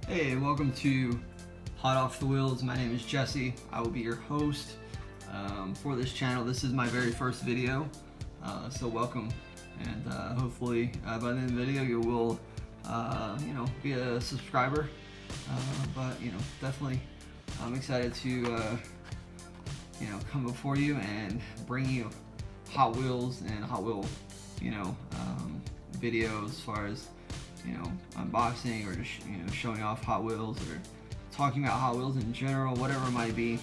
Hey, welcome to Hot Off the Wheels. My name is Jesse. I will be your host for this channel. This is my very first video, so welcome. And hopefully by the end of the video you will, be a subscriber. But definitely, I'm excited to come before you and bring you Hot Wheels and Hot Wheel, videos as far as unboxing or just showing off Hot Wheels or talking about Hot Wheels in general, whatever it might be,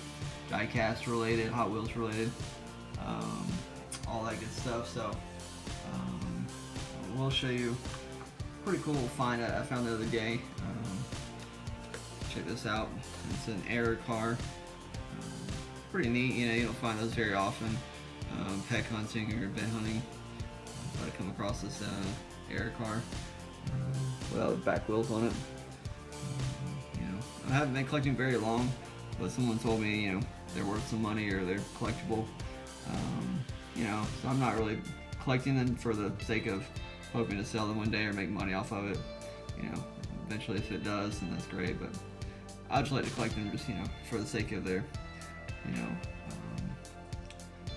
diecast related, Hot Wheels related, all that good stuff. So we'll show you a pretty cool find I found the other day. Check this out. It's an air car. Pretty neat. You don't find those very often. Pet hunting or event hunting, but I come across this air car without the back wheels on it. I haven't been collecting very long, but someone told me they're worth some money or they're collectible. So I'm not really collecting them for the sake of hoping to sell them one day or make money off of it. Eventually if it does, then that's great, but I just like to collect them just for the sake of their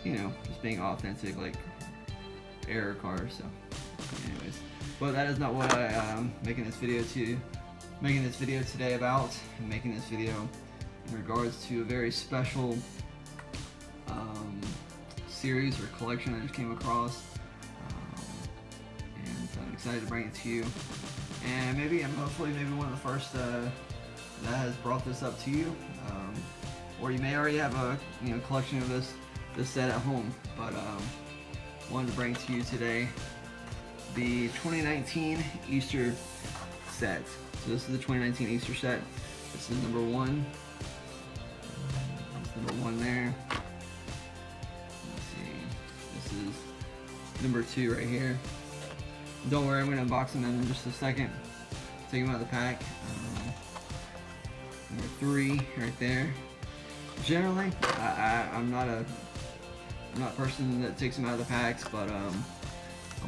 just being authentic, like air cars. So anyways, but that is not what I am making this video today about. I'm making this video in regards to a very special series or collection I just came across, and so I'm excited to bring it to you. And hopefully one of the first that has brought this up to you, or you may already have a collection of this set at home, but wanted to bring to you today the 2019 Easter set. So this is the 2019 Easter set. This is number one. That's number one there. Let's see. This is number two right here. Don't worry, I'm going to unbox them in just a second. Take them out of the pack. Number three right there. Generally, I'm not a person that takes them out of the packs, but I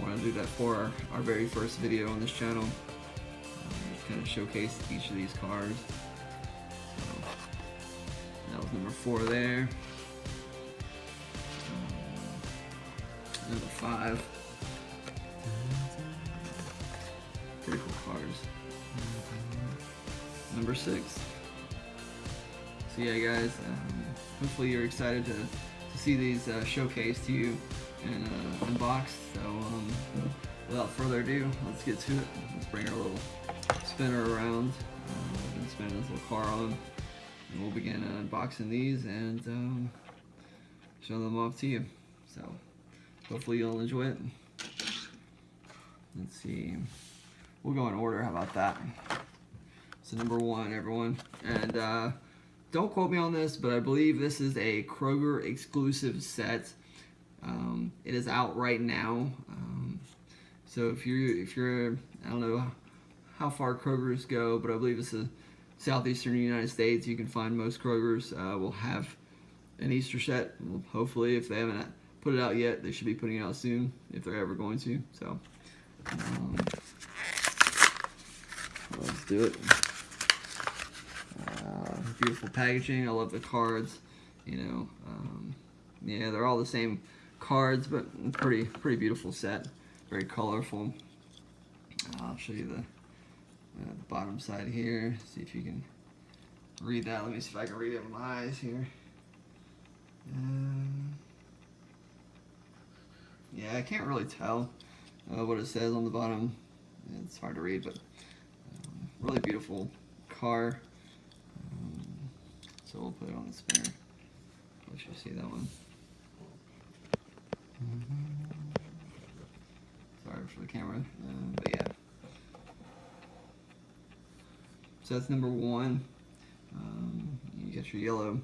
want to do that for our very first video on this channel. Just kind of showcase each of these cars. So, that was number four there. Number five. Pretty cool cars. Number six. So yeah, guys, hopefully you're excited to see these showcased to you and unboxed. So without further ado, let's get to it. Let's bring our little spinner around and spin this little car on, and we'll begin unboxing these and show them off to you. So hopefully you'll enjoy it. Let's see, we'll go in order. How about that? So number one, everyone, and don't quote me on this, but I believe this is a Kroger exclusive set. It is out right now. So if you're, I don't know how far Kroger's go, but I believe it's a southeastern United States. You can find most Kroger's will have an Easter set. Well, hopefully, if they haven't put it out yet, they should be putting it out soon, if they're ever going to. So let's do it. Beautiful packaging. I love the cards. Yeah, they're all the same cards, but pretty beautiful set. Very colorful. I'll show you the bottom side here. See if you can read that. Let me see if I can read it with my eyes here. Yeah, I can't really tell what it says on the bottom. It's hard to read, but really beautiful car. So we'll put it on the spinner. Let you see that one. Sorry for the camera, but yeah. So that's number one. You got your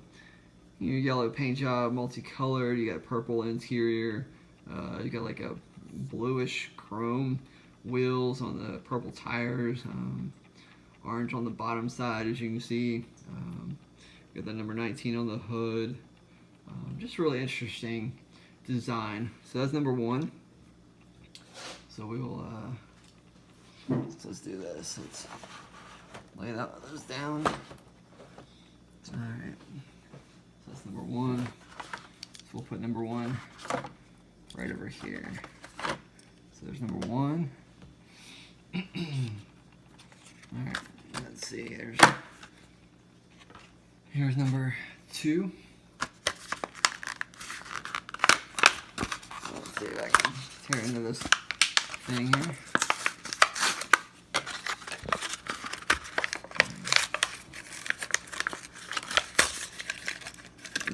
yellow paint job, multicolored. You got purple interior. You got like a bluish chrome wheels on the purple tires. Orange on the bottom side, as you can see. Got the number 19 on the hood. Just really interesting design. So that's number one. So we will let's do this. Let's lay those down. Alright, so that's number 1. So we'll put number 1 right over here. So there's number 1. Alright, let's see, here's number 2. So let's see if I can tear into this thing here.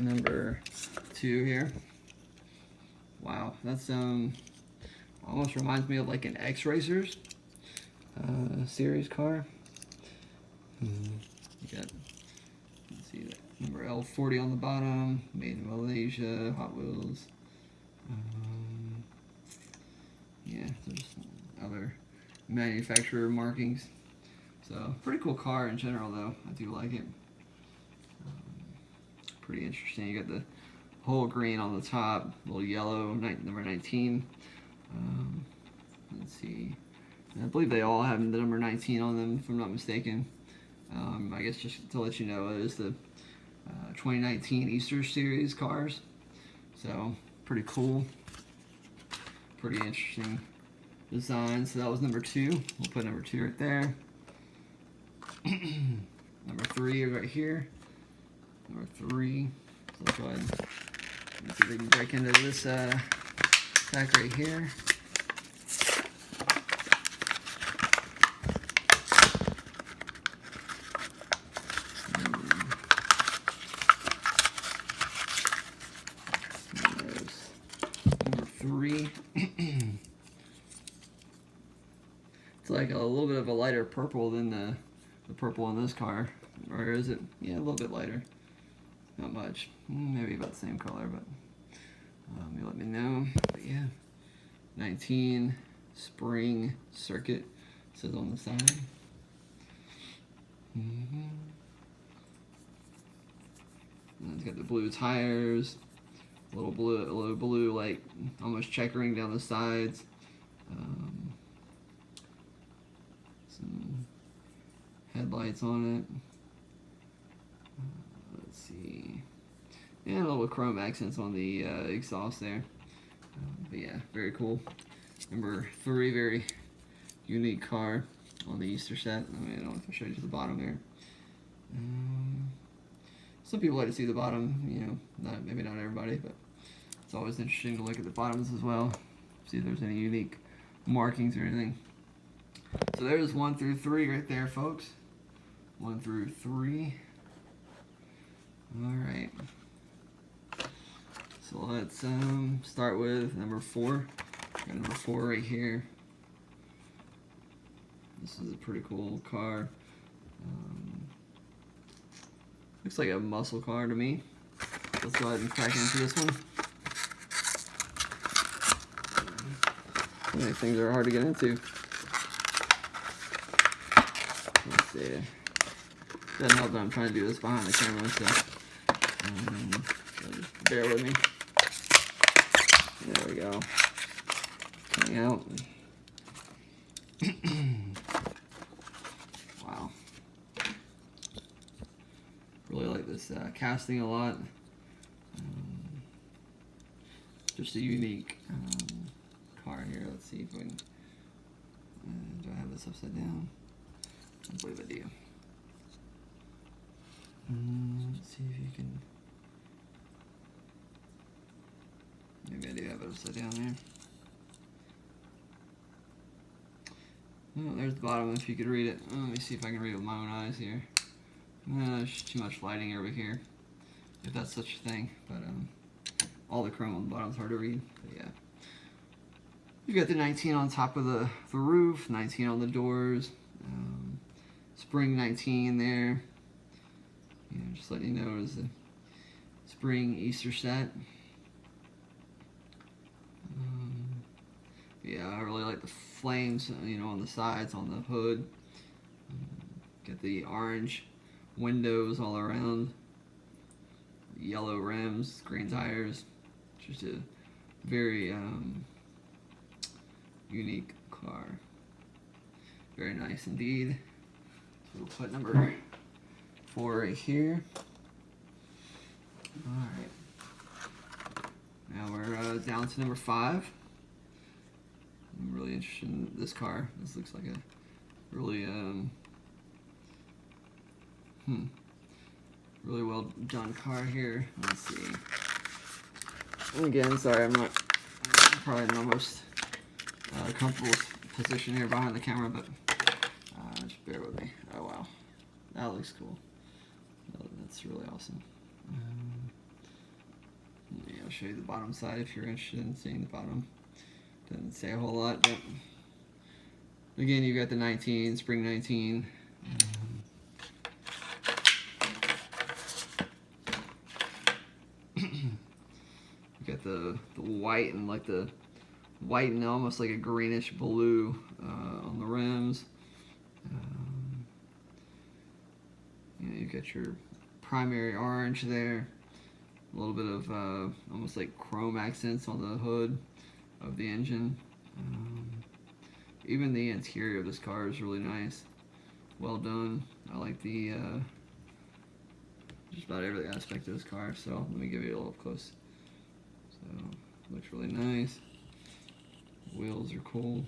Number 2 here. Wow, that's almost reminds me of like an X-Racers series car. You got, let's see, that number L40 on the bottom, made in Malaysia, Hot Wheels. Yeah, there's other manufacturer markings. So pretty cool car in general, though. I do like it. Pretty interesting. You got the whole green on the top, little yellow, number 19. Let's see. I believe they all have the number 19 on them, if I'm not mistaken. I guess just to let you know, it is the 2019 Easter Series cars. So, pretty cool. Pretty interesting design. So that was number 2. We'll put number 2 right there. Number 3 right here. Number 3. So let's go ahead and see if we can break into this pack right here. Number 3. It's like a little bit of a lighter purple than the purple in this car. Or is it? Yeah, a little bit lighter. Not much. Maybe about the same color, but you let me know. But yeah, 19 Spring Circuit says on the side. And it's got the blue tires, a little blue, like almost checkering down the sides. Some headlights on it. Let's see. And a little chrome accents on the exhaust there. But yeah, very cool. Number 3, very unique car on the Easter set. I mean, I don't know if I showed you the bottom there. Some people like to see the bottom, you know, maybe not everybody, but it's always interesting to look at the bottoms as well. See if there's any unique markings or anything. So there's 1 through 3 right there, folks. 1 through 3. Alright. So let's start with number 4. Got number 4 right here. This is a pretty cool car. Looks like a muscle car to me. Let's go ahead and crack into this one. So many things are hard to get into. Let's see. Doesn't help that I'm trying to do this behind the camera, so just bear with me. There we go. Coming out. Wow. Really like this casting a lot. Just a unique car here. Let's see if we can. Do I have this upside down? I believe I do. Let's see if you can. Maybe I do have it upside down there. Oh, there's the bottom if you could read it. Let me see if I can read it with my own eyes here. There's too much lighting over here, if that's such a thing. But all the chrome on the bottom is hard to read. But yeah. You've got the 19 on top of the roof, 19 on the doors, spring 19 there. You know, just letting you know it was a spring Easter set. Yeah, I really like the flames, you know, on the sides, on the hood. Got the orange windows all around. Yellow rims, green tires. Just a very unique car. Very nice indeed. So we'll put number 4 right here. Alright. Now we're down to number 5. I'm really interested in this car. This looks like a really really well done car here. Let's see. And again, sorry, I'm probably in the most comfortable position here behind the camera, but just bear with me. Oh wow, that looks cool. That's really awesome. Yeah, I'll show you the bottom side if you're interested in seeing the bottom. Doesn't say a whole lot, but again, you've got the 19, spring 19. You got the white and like the white and almost like a greenish blue on the rims. You know, you got your primary orange there. A little bit of almost like chrome accents on the hood of the engine. Even the interior of this car is really nice. Well done. I like the just about every aspect of this car. So let me give you a little close. So looks really nice. Wheels are cool.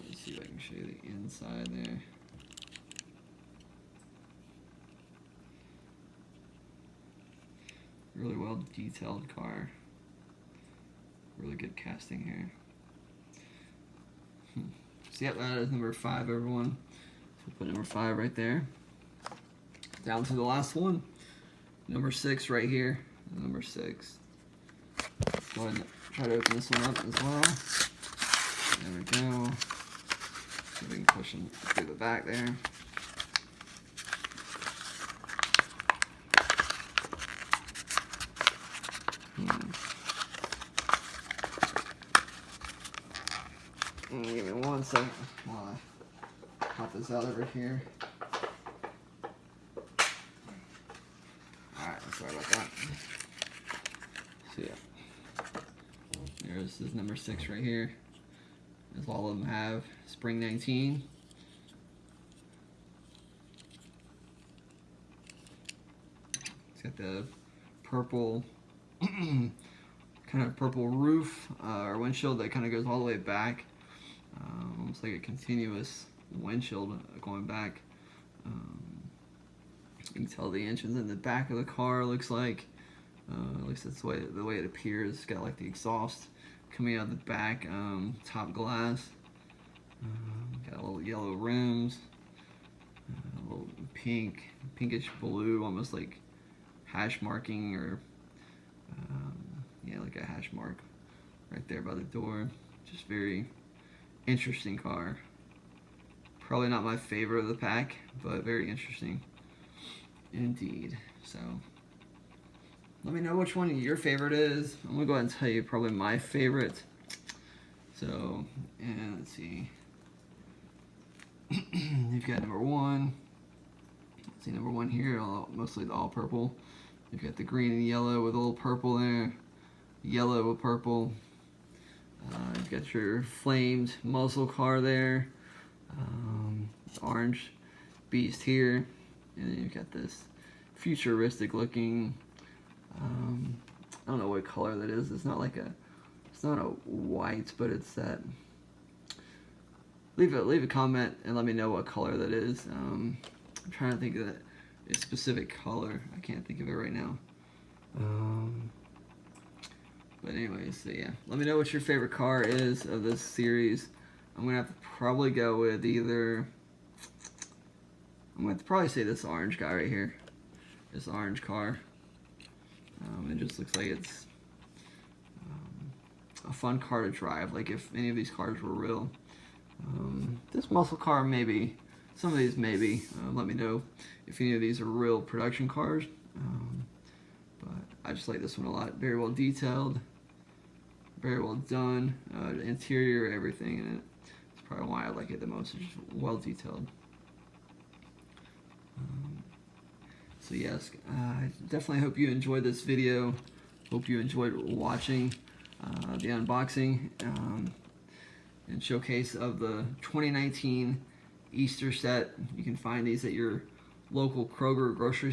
Let's see if I can show you the inside there. Really well detailed car. Really good casting here. So yeah, that is number 5, everyone. So we'll put number 5 right there. Down to the last one. Number 6 right here. Number 6. Go ahead and try to open this one up as well. There we go. So we can push them through the back there. Give me 1 second while I pop this out over here. Alright, sorry about that. So yeah, there's this number 6 right here. As all of them have spring 19. It's got the purple kind of purple roof or windshield that kind of goes all the way back. Almost like a continuous windshield going back. You can tell the engine's in the back of the car, looks like. At least that's the way it appears. It's got like the exhaust coming out of the back, top glass. Got a little yellow rims, a little pinkish blue, almost like hash marking or yeah, like a hash mark right there by the door. Just very interesting car. Probably not my favorite of the pack, but very interesting indeed. So let me know which one your favorite is. I'm gonna go ahead and tell you probably my favorite. So, and let's see. You've got number 1. Let's see, number 1 here, mostly the all purple. You've got the green and yellow with a little purple there. Yellow with purple. You've got your flamed muscle car there. Orange beast here. And then you've got this futuristic looking, I don't know what color that is. It's not like it's not a white, but it's that. Leave a comment and let me know what color that is. I'm trying to think of a specific color. I can't think of it right now. But anyways, so yeah, let me know what your favorite car is of this series. I'm gonna have to probably go with either. I'm gonna have to probably say this orange guy right here. This orange car. It just looks like it's a fun car to drive. Like if any of these cars were real. This muscle car maybe. Some of these maybe. Let me know if any of these are real production cars. But I just like this one a lot. Very well detailed. Very well done. The interior, everything in it. That's probably why I like it the most. It's just well detailed. So yes, I definitely hope you enjoyed this video. Hope you enjoyed watching the unboxing and showcase of the 2019 Easter set. You can find these at your local Kroger grocery store.